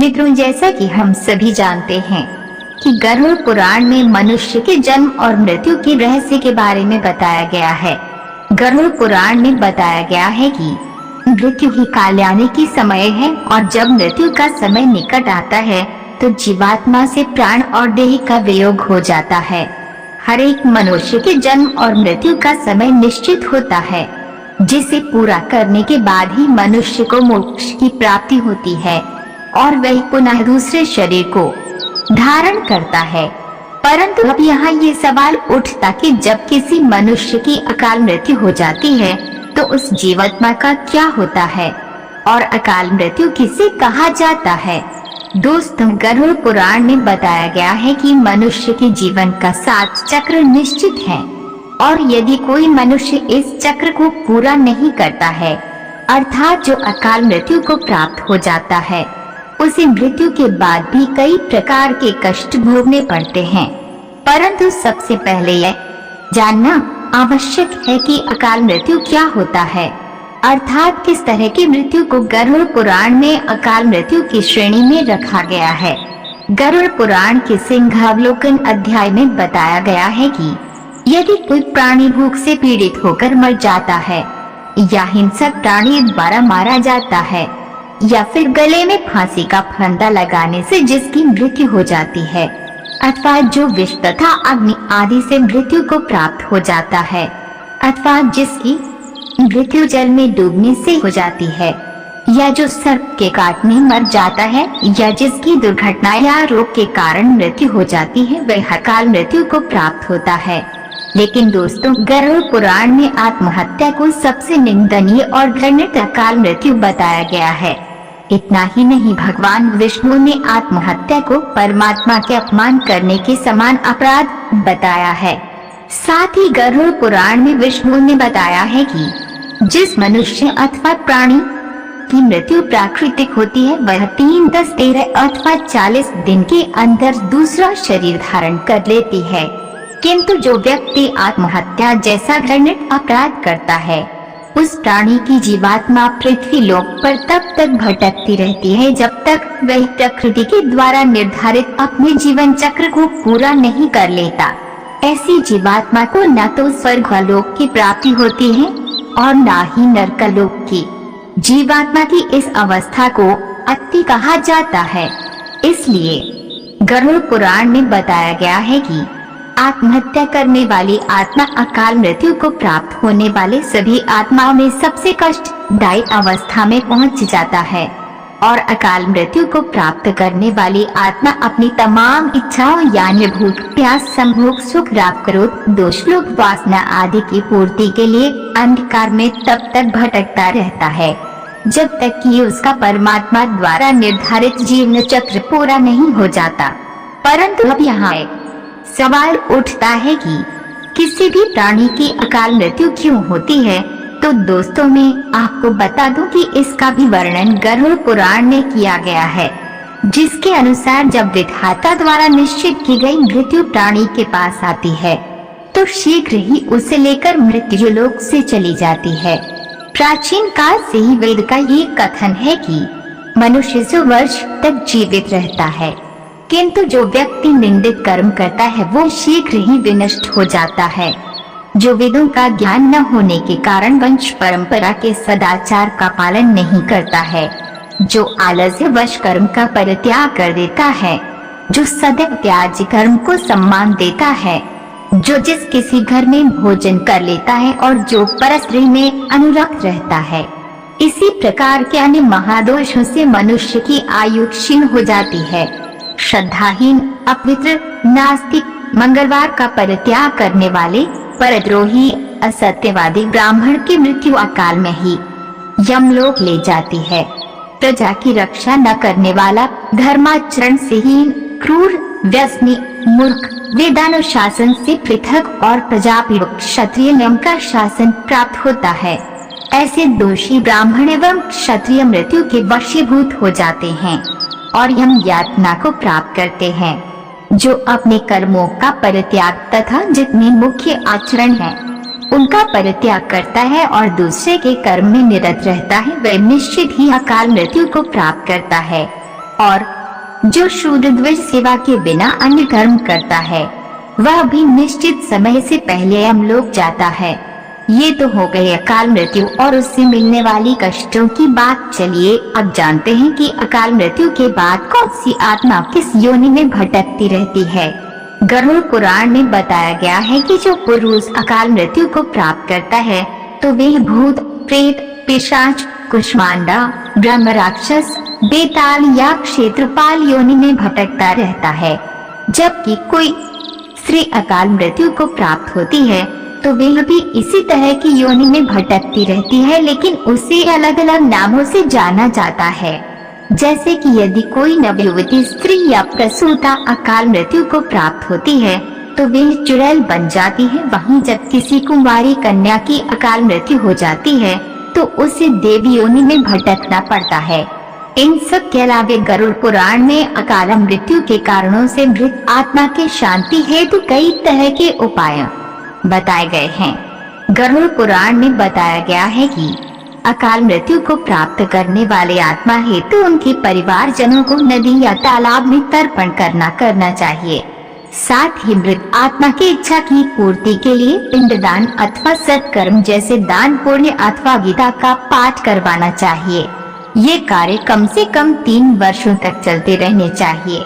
मित्रों, जैसा कि हम सभी जानते हैं कि गरुड़ पुराण में मनुष्य के जन्म और मृत्यु के रहस्य के बारे में बताया गया है। गरुड़ पुराण में बताया गया है कि मृत्यु ही कल्याणी की समय है और जब मृत्यु का समय निकट आता है तो जीवात्मा से प्राण और देह का वियोग हो जाता है। हर एक मनुष्य के जन्म और मृत्यु का समय निश्चित होता है, जिसे पूरा करने के बाद ही मनुष्य को मोक्ष की प्राप्ति होती है और वह पुनः दूसरे शरीर को धारण करता है। परंतु अब यहाँ ये सवाल उठता कि जब किसी मनुष्य की अकाल मृत्यु हो जाती है तो उस जीवात्मा का क्या होता है और अकाल मृत्यु किसे कहा जाता है। दोस्तों, गरुड़ पुराण में बताया गया है कि मनुष्य के जीवन का 7 चक्र निश्चित है और यदि कोई मनुष्य इस चक्र को पूरा नहीं करता है, अर्थात जो अकाल मृत्यु को प्राप्त हो जाता है, उसे मृत्यु के बाद भी कई प्रकार के कष्ट भोगने पड़ते हैं। परंतु सबसे पहले यह जानना आवश्यक है कि अकाल मृत्यु क्या होता है, अर्थात किस तरह की मृत्यु को गरुड़ पुराण में अकाल मृत्यु की श्रेणी में रखा गया है। गरुड़ पुराण के सिंहावलोकन अध्याय में बताया गया है कि यदि कोई प्राणी भूख से पीड़ित होकर मर जाता है या हिंसक प्राणी द्वारा मारा जाता है या फिर गले में फांसी का फंदा लगाने से जिसकी मृत्यु हो जाती है, अथवा जो विष तथा अग्नि आदि से मृत्यु को प्राप्त हो जाता है, अथवा जिसकी मृत्यु जल में डूबने से हो जाती है, या जो सर्प के काटने मर जाता है, या जिसकी दुर्घटना या रोग के कारण मृत्यु हो जाती है, वह अकाल मृत्यु को प्राप्त होता है। लेकिन दोस्तों, गरुड़ पुराण में आत्महत्या को सबसे निंदनीय और घृणित अकाल मृत्यु बताया गया है। इतना ही नहीं, भगवान विष्णु ने आत्महत्या को परमात्मा के अपमान करने के समान अपराध बताया है। साथ ही गरुड़ पुराण में विष्णु ने बताया है कि जिस मनुष्य अथवा प्राणी की मृत्यु प्राकृतिक होती है, वह 3, 10, 13 अथवा 40 दिन के अंदर दूसरा शरीर धारण कर लेती है। किंतु जो व्यक्ति आत्महत्या जैसा घृणित अपराध करता है, उस प्राणी की जीवात्मा पृथ्वी लोक पर तब तक भटकती रहती है जब तक वह प्रकृति के द्वारा निर्धारित अपने जीवन चक्र को पूरा नहीं कर लेता। ऐसी जीवात्मा को न तो स्वर्गलोक की प्राप्ति होती है और न ही नरकलोक की। जीवात्मा की इस अवस्था को अति कहा जाता है। इसलिए गरुड़ पुराण में बताया गया है कि आत्महत्या करने वाली आत्मा अकाल मृत्यु को प्राप्त होने वाले सभी आत्माओं में सबसे कष्टदायी अवस्था में पहुंच जाता है और अकाल मृत्यु को प्राप्त करने वाली आत्मा अपनी तमाम इच्छाओं यानी भूख, प्यास, संभोग, सुख, राग, क्रोध, दोष, लोभ, वासना आदि की पूर्ति के लिए अंधकार में तब तक भटकता रहता है जब तक कि उसका परमात्मा द्वारा निर्धारित जीवन चक्र पूरा नहीं हो जाता। परंतु अब यहाँ सवाल उठता है कि किसी भी प्राणी की अकाल मृत्यु क्यों होती है। तो दोस्तों, मैं आपको बता दूं कि इसका भी वर्णन गरुड़ पुराण में किया गया है, जिसके अनुसार जब विधाता द्वारा निश्चित की गई मृत्यु प्राणी के पास आती है तो शीघ्र ही उसे लेकर मृत्यु लोक से चली जाती है। प्राचीन काल से ही वेद का ये कथन है कि मनुष्य 100 वर्ष तक जीवित रहता है, किंतु जो व्यक्ति निंदित कर्म करता है वो शीघ्र ही विनष्ट हो जाता है। जो वेदों का ज्ञान न होने के कारण वंश परंपरा के सदाचार का पालन नहीं करता है, जो आलस्य वश कर्म का परित्याग कर देता है, जो सदैव त्याज्य कर्म को सम्मान देता है, जो जिस किसी घर में भोजन कर लेता है और जो परस्त्री में अनुरक्त रहता है। इसी प्रकार के अन्य महादोषों से मनुष्य की आयु क्षीण हो जाती है। श्रद्धाहीन, अपवित्र, नास्तिक, मंगलवार का परित्याग करने वाले, परद्रोही, असत्यवादी ब्राह्मण की मृत्यु अकाल में ही यमलोक ले जाती है। प्रजा की रक्षा न करने वाला, धर्माचरण से हीन, क्रूर, व्यसनी, मूर्ख, वेदानुशासन से पृथक और प्रजापीड़क क्षत्रिय नियम का शासन प्राप्त होता है। ऐसे दोषी ब्राह्मण एवं क्षत्रिय मृत्यु के वशीभूत हो जाते हैं और यम यातना को प्राप्त करते हैं। जो अपने कर्मों का परित्याग तथा जितने मुख्य आचरण हैं, उनका परित्याग करता है और दूसरे के कर्म में निरत रहता है, वह निश्चित ही अकाल मृत्यु को प्राप्त करता है। और जो शूद्र द्विज सेवा के बिना अन्य कर्म करता है वह भी निश्चित समय से पहले यमलोक जाता है। ये तो हो गई अकाल मृत्यु और उससे मिलने वाली कष्टों की बात। चलिए अब जानते हैं कि अकाल मृत्यु के बाद कौन सी आत्मा किस योनि में भटकती रहती है। गरुड़ पुराण में बताया गया है कि जो पुरुष अकाल मृत्यु को प्राप्त करता है तो वे भूत, प्रेत, पिशाच, कुष्मांडा, ब्रह्म राक्षस, बेताल या क्षेत्रपाल योनि में भटकता रहता है। जबकि कोई स्त्री अकाल मृत्यु को प्राप्त होती है तो वह भी इसी तरह की योनि में भटकती रहती है, लेकिन उसे अलग अलग नामों से जाना जाता है। जैसे कि यदि कोई नवयुवती स्त्री या प्रसूता अकाल मृत्यु को प्राप्त होती है तो वह चुड़ैल बन जाती है। वहीं जब किसी कुंवारी कन्या की अकाल मृत्यु हो जाती है तो उसे देवी योनि में भटकना पड़ता है। इन सब के अलावा गरुड़ पुराण में अकाल मृत्यु के कारणों से मृत आत्मा के शांति हेतु कई तरह के उपाय बताए गए हैं। गरुड़ पुराण में बताया गया है कि अकाल मृत्यु को प्राप्त करने वाले आत्मा हेतु उनके परिवारजनों को नदी या तालाब में तर्पण करना चाहिए। साथ ही मृत आत्मा की इच्छा की पूर्ति के लिए पिंडदान अथवा सत्कर्म जैसे दान, पुण्य अथवा गीता का पाठ करवाना चाहिए। ये कार्य कम से कम 3 वर्षों तक चलते रहने चाहिए।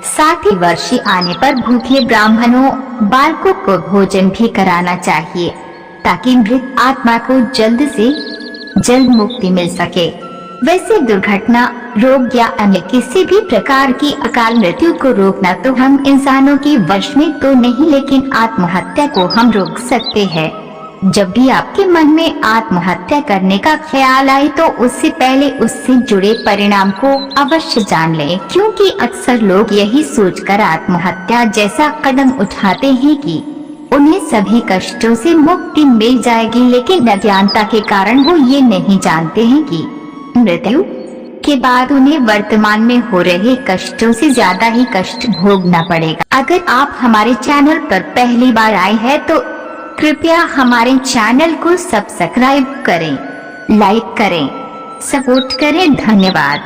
साथ ही वर्षी आने पर भूखे ब्राह्मणों, बालकों को भोजन भी कराना चाहिए ताकि मृत आत्मा को जल्द से जल्द मुक्ति मिल सके। वैसे दुर्घटना, रोग या अन्य किसी भी प्रकार की अकाल मृत्यु को रोकना तो हम इंसानों के वश में तो नहीं, लेकिन आत्महत्या को हम रोक सकते हैं। जब भी आपके मन में आत्महत्या करने का ख्याल आए तो उससे पहले उससे जुड़े परिणाम को अवश्य जान लें, क्योंकि अक्सर लोग यही सोचकर आत्महत्या जैसा कदम उठाते हैं कि उन्हें सभी कष्टों से मुक्ति मिल जाएगी, लेकिन अज्ञानता के कारण वो ये नहीं जानते हैं कि मृत्यु के बाद उन्हें वर्तमान में हो रहे कष्टों से ज्यादा ही कष्ट भोगना पड़ेगा। अगर आप हमारे चैनल पर पहली बार आए हैं तो कृपया हमारे चैनल को सब्सक्राइब करें, लाइक करें, सपोर्ट करें। धन्यवाद।